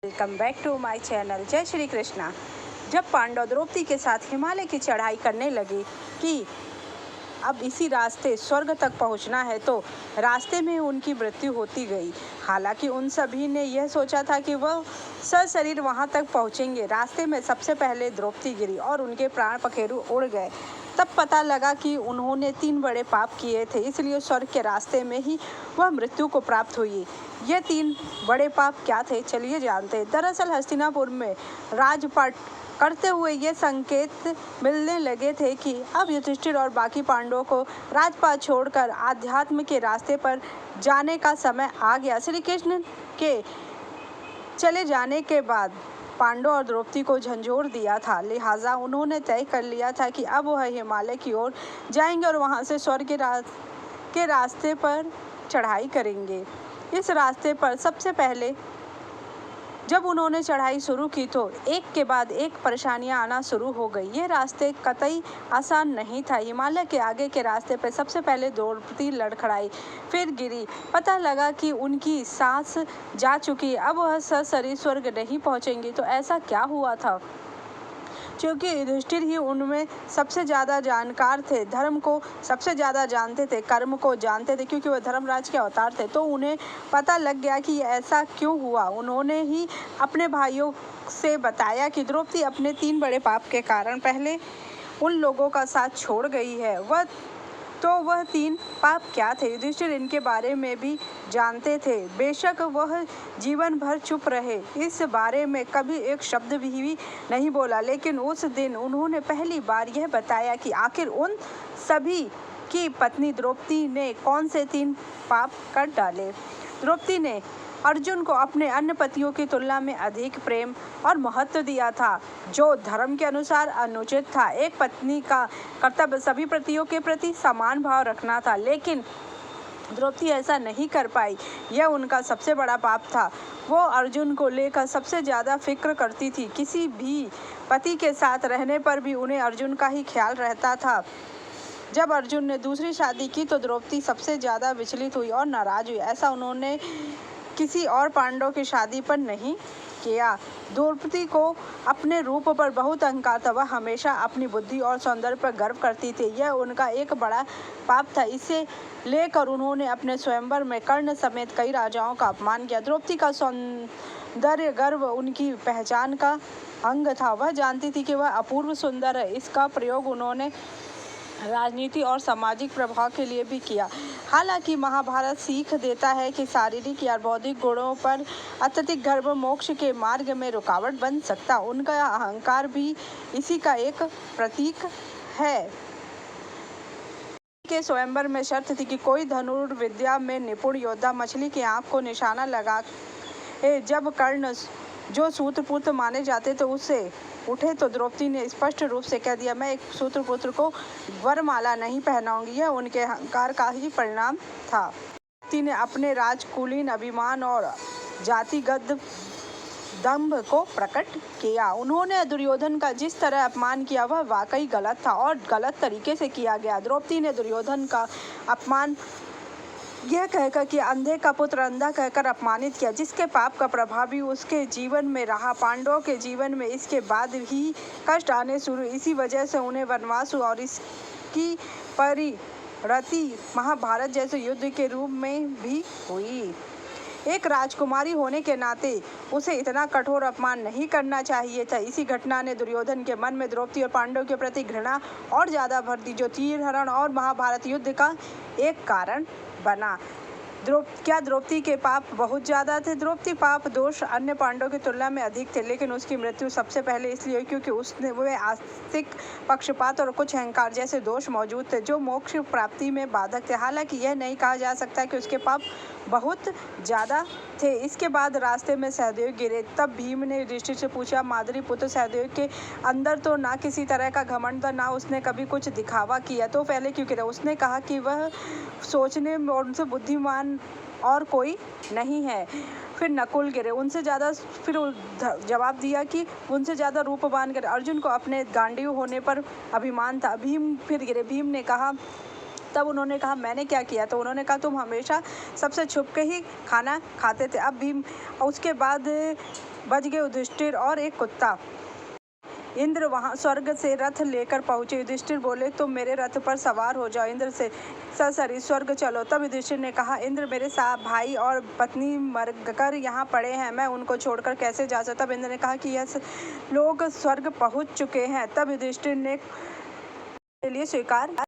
Welcome back to my channel. जय श्री कृष्णा। जब पांडव द्रौपदी के साथ हिमालय की चढ़ाई करने लगे कि अब इसी रास्ते स्वर्ग तक पहुंचना है, तो रास्ते में उनकी मृत्यु होती गई। हालांकि उन सभी ने यह सोचा था कि वह सशरीर वहां तक पहुंचेंगे। रास्ते में सबसे पहले द्रौपदी गिरी और उनके प्राण पखेरु उड़ गए। तब पता लगा कि उन्होंने 3 बड़े पाप किए थे, इसलिए स्वर्ग के रास्ते में ही वह मृत्यु को प्राप्त हुई। ये 3 बड़े पाप क्या थे, चलिए जानते हैं। दरअसल हस्तिनापुर में राजपाट करते हुए ये संकेत मिलने लगे थे कि अब युधिष्ठिर और बाकी पांडवों को राजपाट छोड़कर आध्यात्म के रास्ते पर जाने का समय आ गया। श्री कृष्ण के चले जाने के बाद पांडव और द्रौपदी को झंझोर दिया था, लिहाजा उन्होंने तय कर लिया था कि अब वह हिमालय की ओर जाएंगे और वहां से स्वर्ग के रास्ते पर चढ़ाई करेंगे। इस रास्ते पर सबसे पहले जब उन्होंने चढ़ाई शुरू की तो एक के बाद एक परेशानियां आना शुरू हो गई। यह रास्ते कतई आसान नहीं था। हिमालय के आगे के रास्ते पर सबसे पहले द्रौपदी लड़खड़ाई, फिर गिरी। पता लगा कि उनकी सांस जा चुकी है, अब वह सशरीर स्वर्ग नहीं पहुंचेंगी। तो ऐसा क्या हुआ था? क्योंकि युधिष्ठिर ही उनमें सबसे ज़्यादा जानकार थे, धर्म को सबसे ज़्यादा जानते थे, कर्म को जानते थे, क्योंकि वह धर्मराज के अवतार थे। तो उन्हें पता लग गया कि ऐसा क्यों हुआ। उन्होंने ही अपने भाइयों से बताया कि द्रौपदी अपने 3 बड़े पाप के कारण पहले उन लोगों का साथ छोड़ गई है। वह 3 पाप क्या थे? युधिष्ठिर इनके बारे में भी जानते थे। बेशक वह जीवन भर चुप रहे, इस बारे में कभी एक शब्द भी नहीं बोला, लेकिन उस दिन उन्होंने पहली बार यह बताया कि आखिर उन सभी की पत्नी द्रौपदी ने कौन से 3 पाप कर डाले। द्रौपदी ने अर्जुन को अपने अन्य पतियों की तुलना में अधिक प्रेम और महत्व दिया था, जो धर्म के अनुसार अनुचित था। एक पत्नी का कर्तव्य सभी पतियों के प्रति समान भाव रखना था, लेकिन द्रौपदी ऐसा नहीं कर पाई। यह उनका सबसे बड़ा पाप था। वो अर्जुन को लेकर सबसे ज़्यादा फिक्र करती थी। किसी भी पति के साथ रहने पर भी उन्हें अर्जुन का ही ख्याल रहता था। जब अर्जुन ने दूसरी शादी की तो द्रौपदी सबसे ज़्यादा विचलित हुई और नाराज हुई। ऐसा उन्होंने किसी और पांडव की शादी पर नहीं किया। द्रौपदी को अपने रूप पर बहुत अहंकार था। वह हमेशा अपनी बुद्धि और सौंदर्य पर गर्व करती थी। यह उनका एक बड़ा पाप था। इसे लेकर उन्होंने अपने स्वयंवर में कर्ण समेत कई राजाओं का अपमान किया। द्रौपदी का सौंदर्य गर्व उनकी पहचान का अंग था। वह जानती थी कि वह अपूर्व सुंदर है। इसका प्रयोग उन्होंने राजनीति और सामाजिक प्रभाव के लिए भी किया। हालांकि महाभारत सीख देता है कि शारीरिक या बौद्धिक गुणों पर अत्यधिक गर्व मोक्ष के मार्ग में रुकावट बन सकता। उनका अहंकार भी इसी का एक प्रतीक है। के स्वयंवर में शर्त थी कि कोई धनुर्विद्या में निपुण योद्धा मछली की आंख को निशाना लगा जब कर्ण, जो सूत्रपुत्र माने जाते थे, उसे उठे तो द्रौपदी ने स्पष्ट रूप से कह दिया, मैं एक सूत्रपुत्र को वरमाला नहीं पहनाऊंगी। यह उनके अहंकार का ही परिणाम था। द्रौपदी ने अपने राजकुलीन अभिमान और जातिगत दंभ को प्रकट किया। उन्होंने दुर्योधन का जिस तरह अपमान किया वह वाकई गलत था और गलत तरीके से किया गया। द्रौपदी ने दुर्योधन का अपमान यह कहकर कि अंधे का पुत्र अंधा कहकर अपमानित किया, जिसके पाप का प्रभाव भी उसके जीवन में रहा। पांडवों के जीवन में इसके बाद ही कष्ट आने शुरू। इसी वजह से उन्हें वनवास हुआ और इसकी परिणति महाभारत जैसे युद्ध के रूप में भी हुई। एक राजकुमारी होने के नाते उसे इतना कठोर अपमान नहीं करना चाहिए था। इसी घटना ने दुर्योधन के मन में द्रौपदी और पांडवों के प्रति घृणा और ज्यादा भर दी, जो तीर हरण और महाभारत युद्ध का एक कारण बना। क्या द्रौपदी के पाप बहुत ज़्यादा थे? द्रौपदी पाप दोष अन्य पांडवों की तुलना में अधिक थे, लेकिन उसकी मृत्यु सबसे पहले इसलिए हुई क्योंकि उसने आस्तिक, पक्षपात और कुछ अहंकार जैसे दोष मौजूद थे, जो मोक्ष प्राप्ति में बाधक थे। हालांकि यह नहीं कहा जा सकता कि उसके पाप बहुत ज़्यादा थे। इसके बाद रास्ते में सहदेव गिरे। तब भीम ने युधिष्ठिर से पूछा, माद्री पुत्र सहदेव के अंदर तो ना किसी तरह का घमंड था, ना उसने कभी कुछ दिखावा किया, तो पहले क्यों गिरा? उसने कहा कि वह सोचने में उनसे बुद्धिमान और कोई नहीं है। फिर नकुल गिरे, उनसे ज़्यादा, फिर जवाब दिया कि उनसे ज़्यादा रूपवान गिरे। अर्जुन को अपने गांडीव होने पर अभिमान था। भीम फिर गिरे। भीम ने कहा, तब उन्होंने कहा मैंने क्या किया? तो उन्होंने कहा तुम हमेशा सबसे छुप के ही खाना खाते थे। अब भीम, उसके बाद बच गए युधिष्ठिर और एक कुत्ता। इंद्र वहां स्वर्ग से रथ लेकर पहुंचे। युधिष्ठिर बोले, तुम मेरे रथ पर सवार हो जाओ। इंद्र से ससरी स्वर्ग चलो। तब युधिष्ठिर ने कहा, इंद्र, मेरे साथ भाई और पत्नी मरकर यहाँ पड़े हैं, मैं उनको छोड़कर कैसे जा सकता। तब इंद्र ने कहा कि यह लोग स्वर्ग पहुंच चुके हैं। तब युधिष्ठिर ने लिए स्वीकार